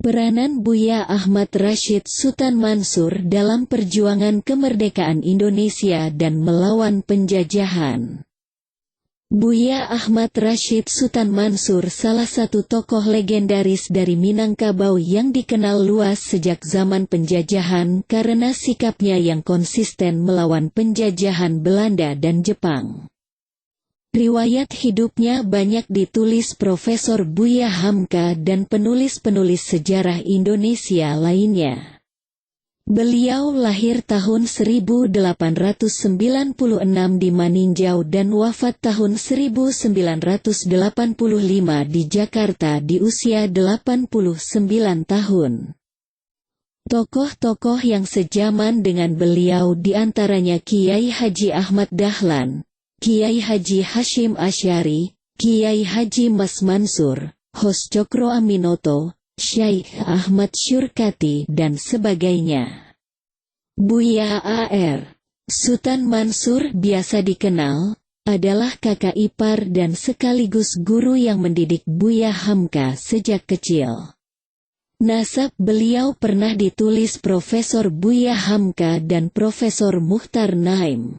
Peranan Buya Ahmad Rashid Sutan Mansur dalam perjuangan kemerdekaan Indonesia dan melawan penjajahan. Buya Ahmad Rashid Sutan Mansur salah satu tokoh legendaris dari Minangkabau yang dikenal luas sejak zaman penjajahan karena sikapnya yang konsisten melawan penjajahan Belanda dan Jepang. Riwayat hidupnya banyak ditulis Profesor Buya Hamka dan penulis-penulis sejarah Indonesia lainnya. Beliau lahir tahun 1896 di Maninjau dan wafat tahun 1985 di Jakarta di usia 89 tahun. Tokoh-tokoh yang sejaman dengan beliau diantaranya Kiai Haji Ahmad Dahlan, Kiai Haji Hashim Asy'ari, Kiai Haji Mas Mansur, Hos Cokro Aminoto, Syekh Ahmad Syurkati dan sebagainya. Buya A.R. Sutan Mansur biasa dikenal, adalah kakak ipar dan sekaligus guru yang mendidik Buya Hamka sejak kecil. Nasab beliau pernah ditulis Profesor Buya Hamka dan Profesor Mukhtar Naim.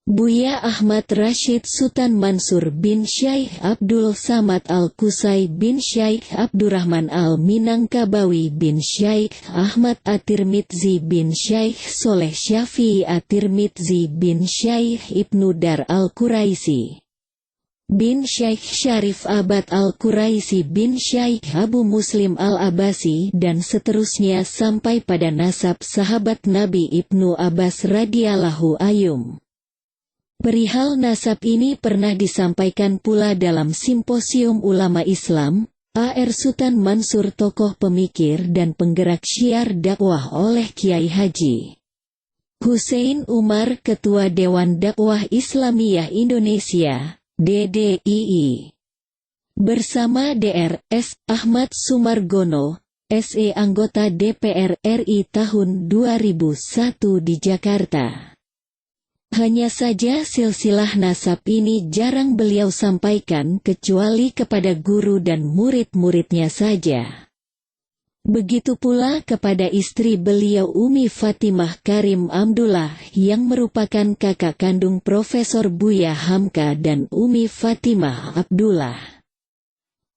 Buya Ahmad Rashid Sutan Mansur bin Syekh Abdul Samad Al-Qusai bin Syekh Abdurrahman Al-Minangkabawi bin Syekh Ahmad At-Tirmidzi bin Syekh Soleh Syafi'i At-Tirmidzi bin Syekh Ibnu Dar Al-Quraisi bin Syekh Syarif Abad Al-Quraisi bin Syekh Abu Muslim Al-Abasi dan seterusnya sampai pada nasab sahabat Nabi Ibnu Abbas radhiyallahu anhu. Perihal nasab ini pernah disampaikan pula dalam Simposium Ulama Islam, A.R. Sutan Mansur tokoh pemikir dan penggerak syiar dakwah oleh Kiai Haji Hussein Umar Ketua Dewan Dakwah Islamiyah Indonesia, DDII. Bersama Dr.S. Ahmad Sumargono, SE anggota DPR RI tahun 2001 di Jakarta. Hanya saja silsilah nasab ini jarang beliau sampaikan kecuali kepada guru dan murid-muridnya saja. Begitu pula kepada istri beliau Umi Fatimah Karim Amdullah yang merupakan kakak kandung Profesor Buya Hamka dan Umi Fatimah Abdullah.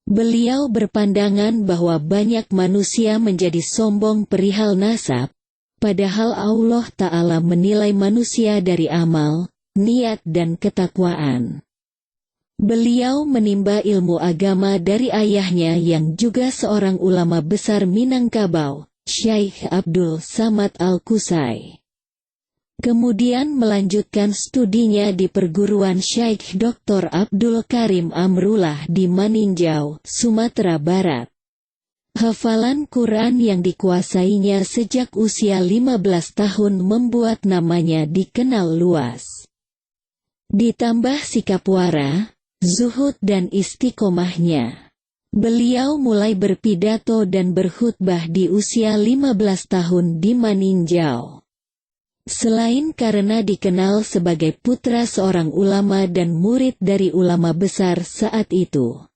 Beliau berpandangan bahwa banyak manusia menjadi sombong perihal nasab, padahal Allah Ta'ala menilai manusia dari amal, niat dan ketakwaan. Beliau menimba ilmu agama dari ayahnya yang juga seorang ulama besar Minangkabau, Syekh Abdul Samad Al-Qusai. Kemudian melanjutkan studinya di perguruan Syekh Dr. Abdul Karim Amrullah di Maninjau, Sumatera Barat. Hafalan Quran yang dikuasainya sejak usia 15 tahun membuat namanya dikenal luas. Ditambah sikap wara, zuhud dan istiqomahnya, beliau mulai berpidato dan berkhutbah di usia 15 tahun di Maninjau. Selain karena dikenal sebagai putra seorang ulama dan murid dari ulama besar saat itu,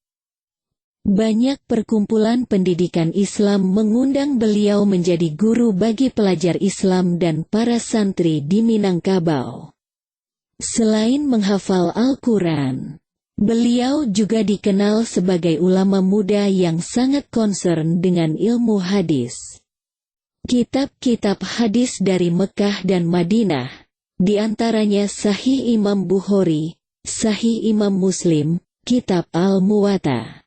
banyak perkumpulan pendidikan Islam mengundang beliau menjadi guru bagi pelajar Islam dan para santri di Minangkabau. Selain menghafal Al-Quran, beliau juga dikenal sebagai ulama muda yang sangat concern dengan ilmu hadis. Kitab-kitab hadis dari Mekah dan Madinah, di antaranya Sahih Imam Bukhari, Sahih Imam Muslim, Kitab Al-Muwatta,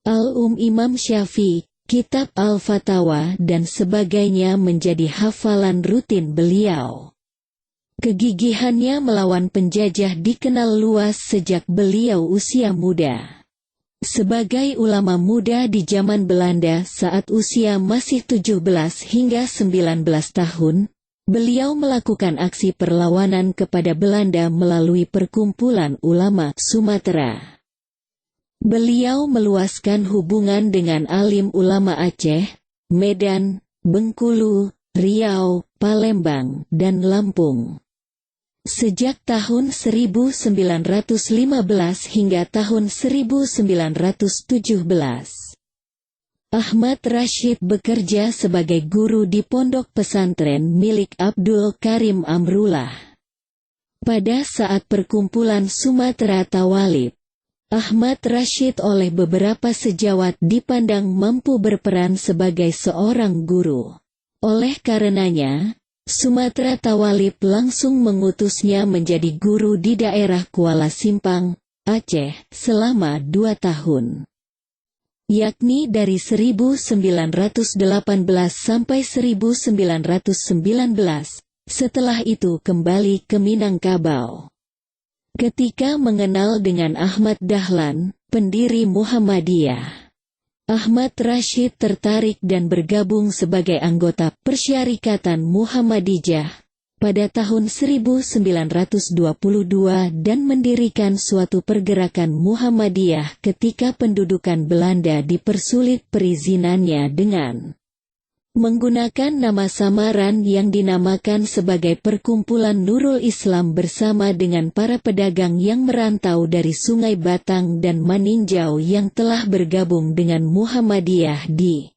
Al-Imam Syafi'i, Kitab Al-Fatawa dan sebagainya menjadi hafalan rutin beliau. Kegigihannya melawan penjajah dikenal luas sejak beliau usia muda. Sebagai ulama muda di zaman Belanda saat usia masih 17 hingga 19 tahun, beliau melakukan aksi perlawanan kepada Belanda melalui Perkumpulan Ulama Sumatera. Beliau meluaskan hubungan dengan alim ulama Aceh, Medan, Bengkulu, Riau, Palembang, dan Lampung. Sejak tahun 1915 hingga tahun 1917, Ahmad Rashid bekerja sebagai guru di pondok pesantren milik Abdul Karim Amrullah. Pada saat perkumpulan Sumatera Tawalib, Ahmad Rashid oleh beberapa sejawat dipandang mampu berperan sebagai seorang guru. Oleh karenanya, Sumatera Tawalib langsung mengutusnya menjadi guru di daerah Kuala Simpang, Aceh, selama 2 tahun. Yakni dari 1918 sampai 1919, setelah itu kembali ke Minangkabau. Ketika mengenal dengan Ahmad Dahlan, pendiri Muhammadiyah, Ahmad Rashid tertarik dan bergabung sebagai anggota Persyarikatan Muhammadiyah pada tahun 1922 dan mendirikan suatu pergerakan Muhammadiyah ketika pendudukan Belanda dipersulit perizinannya dengan menggunakan nama samaran yang dinamakan sebagai Perkumpulan Nurul Islam bersama dengan para pedagang yang merantau dari Sungai Batang dan Maninjau yang telah bergabung dengan Muhammadiyah di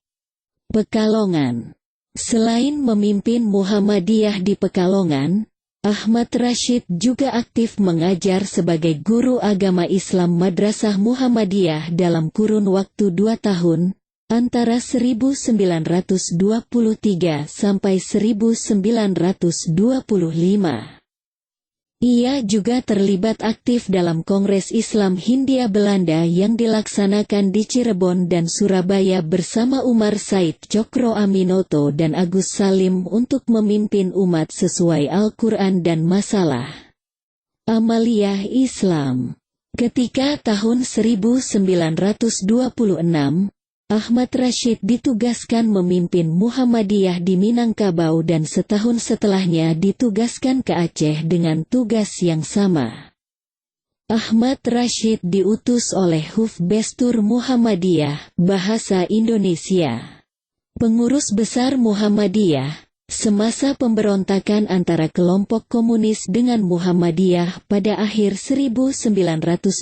Pekalongan. Selain memimpin Muhammadiyah di Pekalongan, Ahmad Rashid juga aktif mengajar sebagai guru agama Islam Madrasah Muhammadiyah dalam kurun waktu 2 tahun, antara 1923 sampai 1925. Ia juga terlibat aktif dalam Kongres Islam Hindia Belanda yang dilaksanakan di Cirebon dan Surabaya bersama Umar Said Cokro Aminoto dan Agus Salim untuk memimpin umat sesuai Al-Quran dan masalah amaliyah Islam. Ketika tahun 1926, Ahmad Rashid ditugaskan memimpin Muhammadiyah di Minangkabau dan setahun setelahnya ditugaskan ke Aceh dengan tugas yang sama. Ahmad Rashid diutus oleh Hufbestur Muhammadiyah, Bahasa Indonesia, pengurus besar Muhammadiyah, semasa pemberontakan antara kelompok komunis dengan Muhammadiyah pada akhir 1925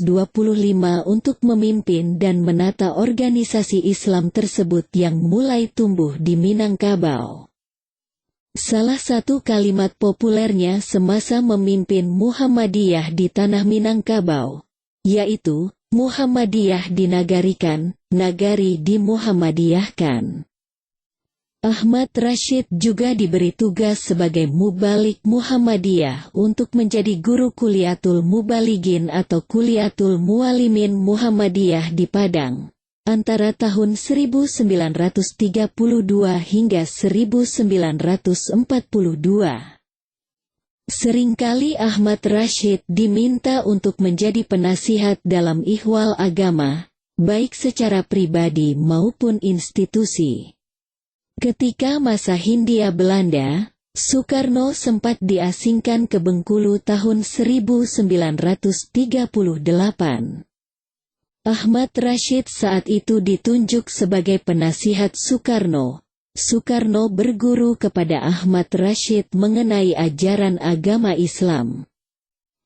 untuk memimpin dan menata organisasi Islam tersebut yang mulai tumbuh di Minangkabau. Salah satu kalimat populernya semasa memimpin Muhammadiyah di tanah Minangkabau, yaitu, Muhammadiyah dinagarikan, nagari dimuhammadiyahkan. Ahmad Rashid juga diberi tugas sebagai mubalik Muhammadiyah untuk menjadi guru Kuliatul Mubaligin atau Kuliatul Mualimin Muhammadiyah di Padang, antara tahun 1932 hingga 1942. Seringkali Ahmad Rashid diminta untuk menjadi penasihat dalam ihwal agama, baik secara pribadi maupun institusi. Ketika masa Hindia Belanda, Soekarno sempat diasingkan ke Bengkulu tahun 1938. Ahmad Rashid saat itu ditunjuk sebagai penasihat Soekarno. Soekarno berguru kepada Ahmad Rashid mengenai ajaran agama Islam.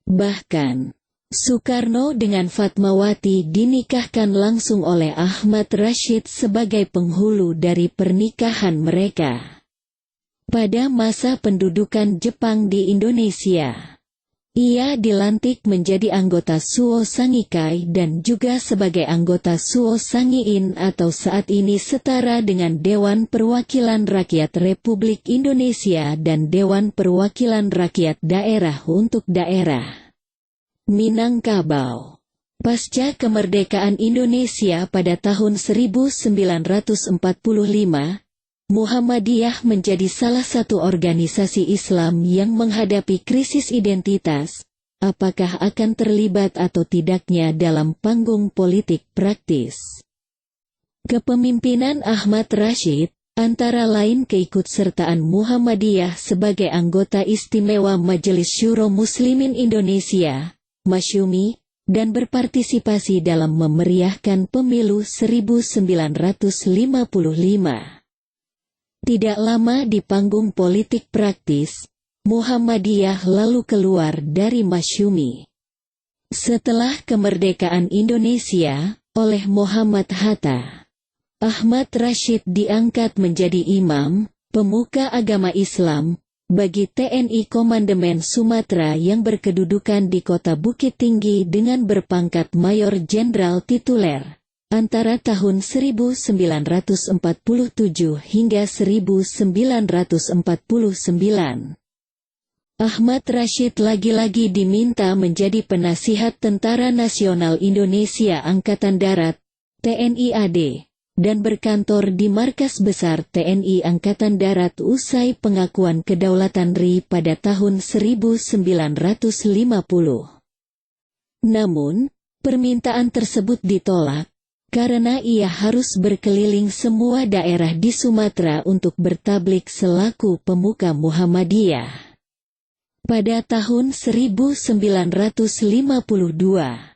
Bahkan, Soekarno dengan Fatmawati dinikahkan langsung oleh Ahmad Rashid sebagai penghulu dari pernikahan mereka. Pada masa pendudukan Jepang di Indonesia, ia dilantik menjadi anggota Suo Sangikai dan juga sebagai anggota Suo Sangiin atau saat ini setara dengan Dewan Perwakilan Rakyat Republik Indonesia dan Dewan Perwakilan Rakyat Daerah untuk daerah Minangkabau. Pasca kemerdekaan Indonesia pada tahun 1945, Muhammadiyah menjadi salah satu organisasi Islam yang menghadapi krisis identitas, apakah akan terlibat atau tidaknya dalam panggung politik praktis. Kepemimpinan Ahmad Rashid, antara lain keikutsertaan Muhammadiyah sebagai anggota istimewa Majelis Syuro Muslimin Indonesia, Masyumi, dan berpartisipasi dalam memeriahkan pemilu 1955. Tidak lama di panggung politik praktis, Muhammadiyah lalu keluar dari Masyumi. Setelah kemerdekaan Indonesia, oleh Muhammad Hatta, Ahmad Rashid diangkat menjadi imam, pemuka agama Islam, bagi TNI Komandemen Sumatera yang berkedudukan di Kota Bukit Tinggi dengan berpangkat Mayor Jenderal Tituler, antara tahun 1947 hingga 1949. Ahmad Rashid lagi-lagi diminta menjadi penasihat Tentara Nasional Indonesia Angkatan Darat, TNI AD, dan berkantor di Markas Besar TNI Angkatan Darat usai pengakuan kedaulatan RI pada tahun 1950. Namun, permintaan tersebut ditolak, karena ia harus berkeliling semua daerah di Sumatera untuk bertablik selaku pemuka Muhammadiyah. Pada tahun 1952,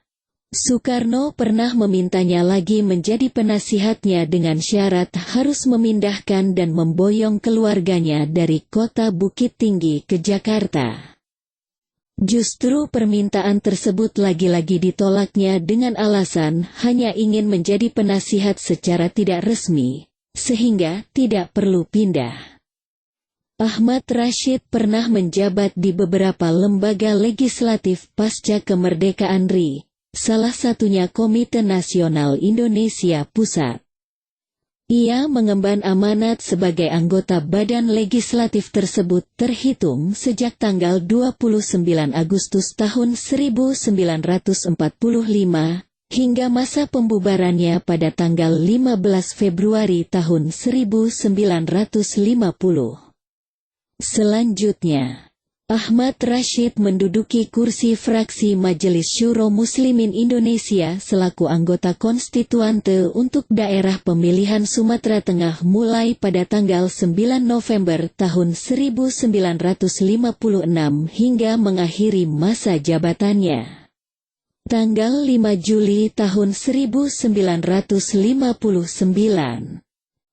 Soekarno pernah memintanya lagi menjadi penasihatnya dengan syarat harus memindahkan dan memboyong keluarganya dari Kota Bukit Tinggi ke Jakarta. Justru permintaan tersebut lagi-lagi ditolaknya dengan alasan hanya ingin menjadi penasihat secara tidak resmi, sehingga tidak perlu pindah. Ahmad Rashid pernah menjabat di beberapa lembaga legislatif pasca kemerdekaan RI, salah satunya Komite Nasional Indonesia Pusat. Ia mengemban amanat sebagai anggota badan legislatif tersebut terhitung sejak tanggal 29 Agustus tahun 1945, hingga masa pembubarannya pada tanggal 15 Februari tahun 1950. Selanjutnya, Ahmad Rashid menduduki kursi fraksi Majelis Syuro Muslimin Indonesia selaku anggota konstituante untuk daerah pemilihan Sumatera Tengah mulai pada tanggal 9 November tahun 1956 hingga mengakhiri masa jabatannya. Tanggal 5 Juli tahun 1959.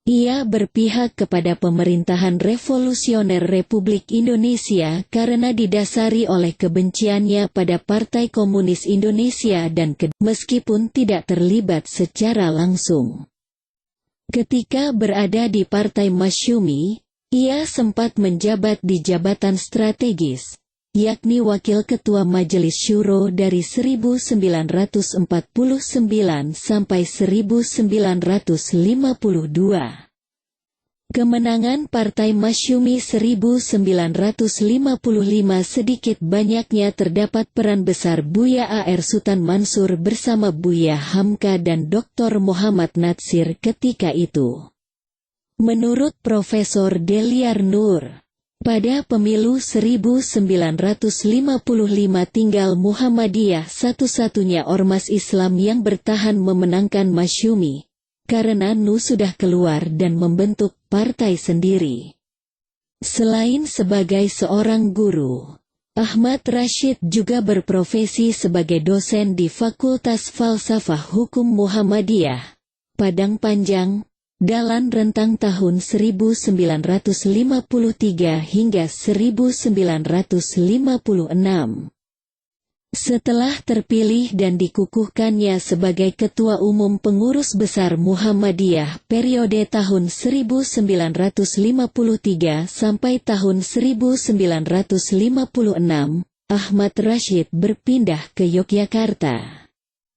Ia berpihak kepada pemerintahan revolusioner Republik Indonesia karena didasari oleh kebenciannya pada Partai Komunis Indonesia dan meskipun tidak terlibat secara langsung. Ketika berada di Partai Masyumi, ia sempat menjabat di jabatan strategis, yakni Wakil Ketua Majelis Syuro dari 1949 sampai 1952. Kemenangan Partai Masyumi 1955 sedikit banyaknya terdapat peran besar Buya A.R. Sultan Mansur bersama Buya Hamka dan Dr. Muhammad Natsir ketika itu. Menurut Profesor Deliar Nur, pada pemilu 1955 tinggal Muhammadiyah satu-satunya ormas Islam yang bertahan memenangkan Masyumi, karena NU sudah keluar dan membentuk partai sendiri. Selain sebagai seorang guru, Ahmad Rashid juga berprofesi sebagai dosen di Fakultas Falsafah Hukum Muhammadiyah, Padang Panjang, dalam rentang tahun 1953 hingga 1956. Setelah terpilih dan dikukuhkannya sebagai Ketua Umum Pengurus Besar Muhammadiyah periode tahun 1953 sampai tahun 1956, Ahmad Rashid berpindah ke Yogyakarta.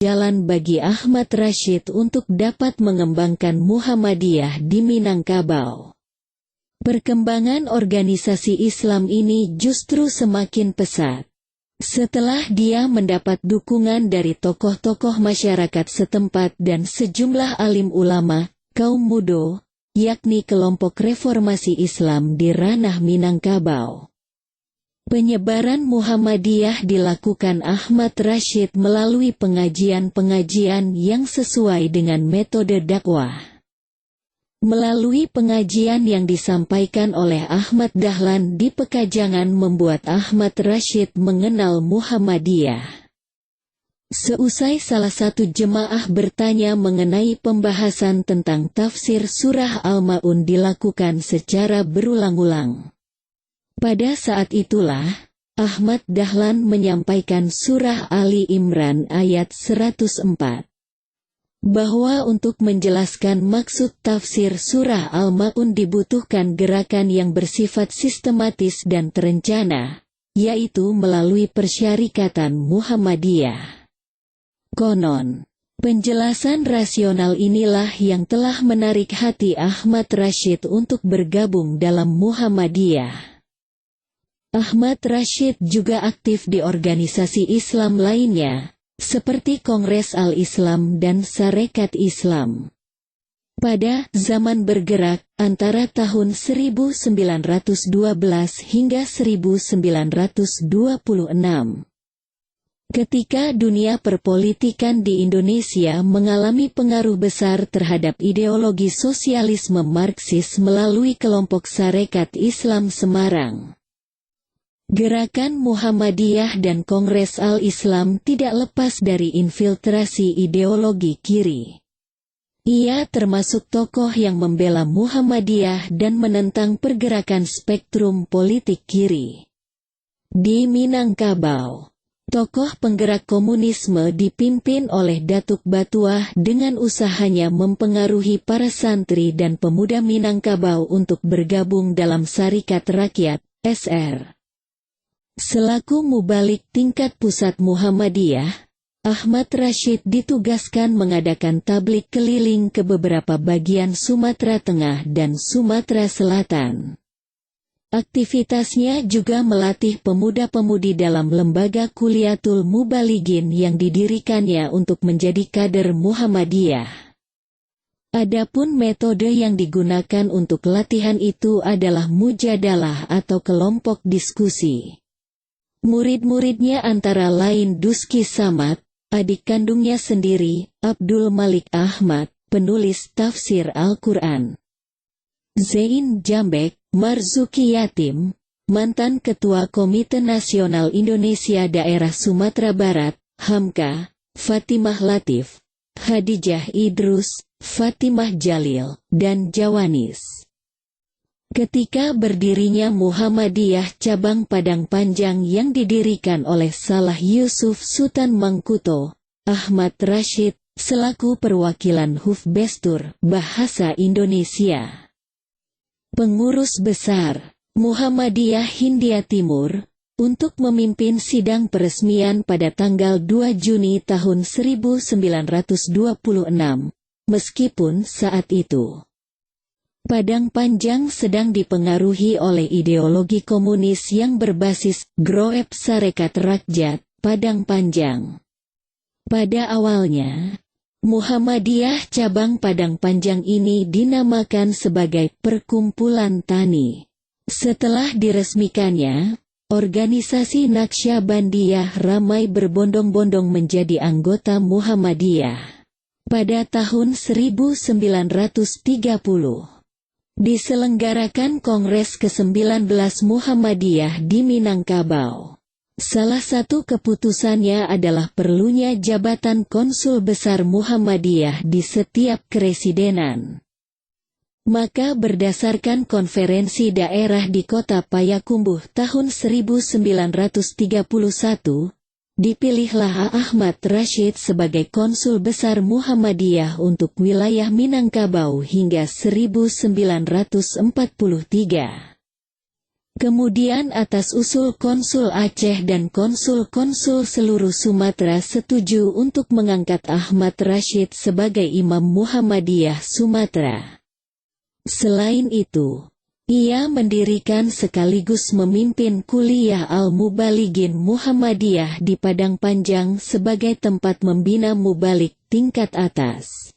Jalan bagi Ahmad Rashid untuk dapat mengembangkan Muhammadiyah di Minangkabau. Perkembangan organisasi Islam ini justru semakin pesat setelah dia mendapat dukungan dari tokoh-tokoh masyarakat setempat dan sejumlah alim ulama, kaum muda, yakni kelompok reformasi Islam di ranah Minangkabau. Penyebaran Muhammadiyah dilakukan Ahmad Rashid melalui pengajian-pengajian yang sesuai dengan metode dakwah. Melalui pengajian yang disampaikan oleh Ahmad Dahlan di Pekajangan membuat Ahmad Rashid mengenal Muhammadiyah. Seusai salah satu jemaah bertanya mengenai pembahasan tentang tafsir surah Al-Ma'un dilakukan secara berulang-ulang. Pada saat itulah, Ahmad Dahlan menyampaikan surah Ali Imran ayat 104. bahwa untuk menjelaskan maksud tafsir surah Al-Ma'un dibutuhkan gerakan yang bersifat sistematis dan terencana, yaitu melalui Persyarikatan Muhammadiyah. Konon, penjelasan rasional inilah yang telah menarik hati Ahmad Rashid untuk bergabung dalam Muhammadiyah. Ahmad Rashid juga aktif di organisasi Islam lainnya, seperti Kongres Al-Islam dan Sarekat Islam. Pada zaman bergerak antara tahun 1912 hingga 1926. Ketika dunia perpolitikan di Indonesia mengalami pengaruh besar terhadap ideologi sosialisme Marxis melalui kelompok Sarekat Islam Semarang, Gerakan Muhammadiyah dan Kongres Al-Islam tidak lepas dari infiltrasi ideologi kiri. Ia termasuk tokoh yang membela Muhammadiyah dan menentang pergerakan spektrum politik kiri. Di Minangkabau, tokoh penggerak komunisme dipimpin oleh Datuk Batuah dengan usahanya mempengaruhi para santri dan pemuda Minangkabau untuk bergabung dalam Sarekat Rakyat, SR. Selaku mubalik tingkat pusat Muhammadiyah, Ahmad Rashid ditugaskan mengadakan tablik keliling ke beberapa bagian Sumatera Tengah dan Sumatera Selatan. Aktivitasnya juga melatih pemuda-pemudi dalam lembaga Kuliatul Mubalighin yang didirikannya untuk menjadi kader Muhammadiyah. Adapun metode yang digunakan untuk latihan itu adalah mujadalah atau kelompok diskusi. Murid-muridnya antara lain Duski Samad, adik kandungnya sendiri, Abdul Malik Ahmad, penulis tafsir Al-Quran, Zain Jambek, Marzuki Yatim, mantan Ketua Komite Nasional Indonesia Daerah Sumatera Barat, Hamka, Fatimah Latif, Khadijah Idrus, Fatimah Jalil, dan Jawanis. Ketika berdirinya Muhammadiyah cabang Padang Panjang yang didirikan oleh Salah Yusuf Sultan Mangkuto, Ahmad Rashid, selaku perwakilan Hufbestur Bahasa Indonesia, pengurus besar Muhammadiyah Hindia Timur, untuk memimpin sidang peresmian pada tanggal 2 Juni tahun 1926, meskipun saat itu Padang Panjang sedang dipengaruhi oleh ideologi komunis yang berbasis Groep Sarekat Rakyat Padang Panjang. Pada awalnya, Muhammadiyah cabang Padang Panjang ini dinamakan sebagai Perkumpulan Tani. Setelah diresmikannya, organisasi Naqsyabandiyah ramai berbondong-bondong menjadi anggota Muhammadiyah. Pada tahun 1930, diselenggarakan Kongres ke-19 Muhammadiyah di Minangkabau. Salah satu keputusannya adalah perlunya jabatan konsul besar Muhammadiyah di setiap keresidenan. Maka berdasarkan konferensi daerah di kota Payakumbuh tahun 1931, dipilihlah Ahmad Rashid sebagai konsul besar Muhammadiyah untuk wilayah Minangkabau hingga 1943. Kemudian atas usul konsul Aceh dan konsul-konsul seluruh Sumatera setuju untuk mengangkat Ahmad Rashid sebagai Imam Muhammadiyah Sumatera. Selain itu, ia mendirikan sekaligus memimpin kuliah Al-Mubalighin Muhammadiyah di Padang Panjang sebagai tempat membina mubalik tingkat atas.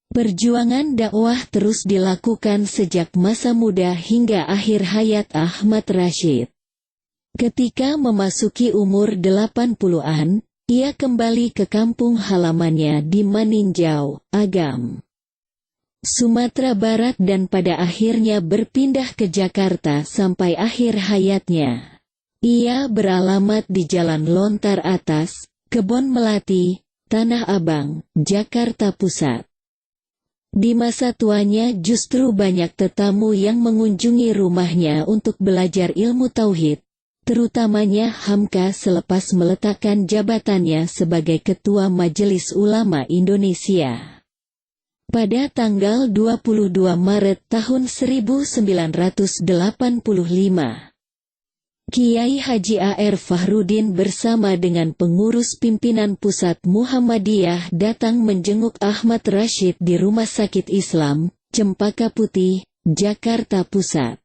Perjuangan dakwah terus dilakukan sejak masa muda hingga akhir hayat Ahmad Rashid. Ketika memasuki umur 80-an, ia kembali ke kampung halamannya di Maninjau, Agam, Sumatera Barat dan pada akhirnya berpindah ke Jakarta sampai akhir hayatnya. Ia beralamat di Jalan Lontar Atas, Kebon Melati, Tanah Abang, Jakarta Pusat. Di masa tuanya justru banyak tetamu yang mengunjungi rumahnya untuk belajar ilmu tauhid, terutamanya Hamka selepas meletakkan jabatannya sebagai Ketua Majelis Ulama Indonesia. Pada tanggal 22 Maret tahun 1985, Kiai Haji A.R. Fahrudin bersama dengan pengurus pimpinan pusat Muhammadiyah datang menjenguk Ahmad Rashid di Rumah Sakit Islam, Cempaka Putih, Jakarta Pusat.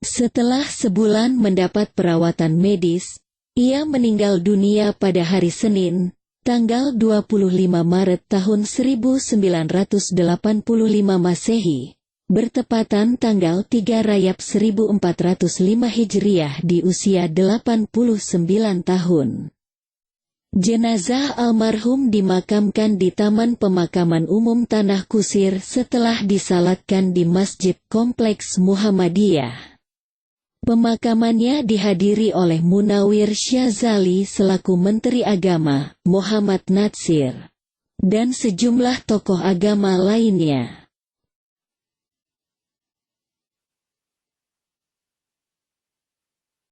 Setelah sebulan mendapat perawatan medis, ia meninggal dunia pada hari Senin, tanggal 25 Maret tahun 1985 Masehi. Bertepatan tanggal 3 Rajab 1405 Hijriah di usia 89 tahun. Jenazah almarhum dimakamkan di Taman Pemakaman Umum Tanah Kusir setelah disalatkan di Masjid Kompleks Muhammadiyah. Pemakamannya dihadiri oleh Munawir Syazali selaku Menteri Agama, Muhammad Natsir, dan sejumlah tokoh agama lainnya.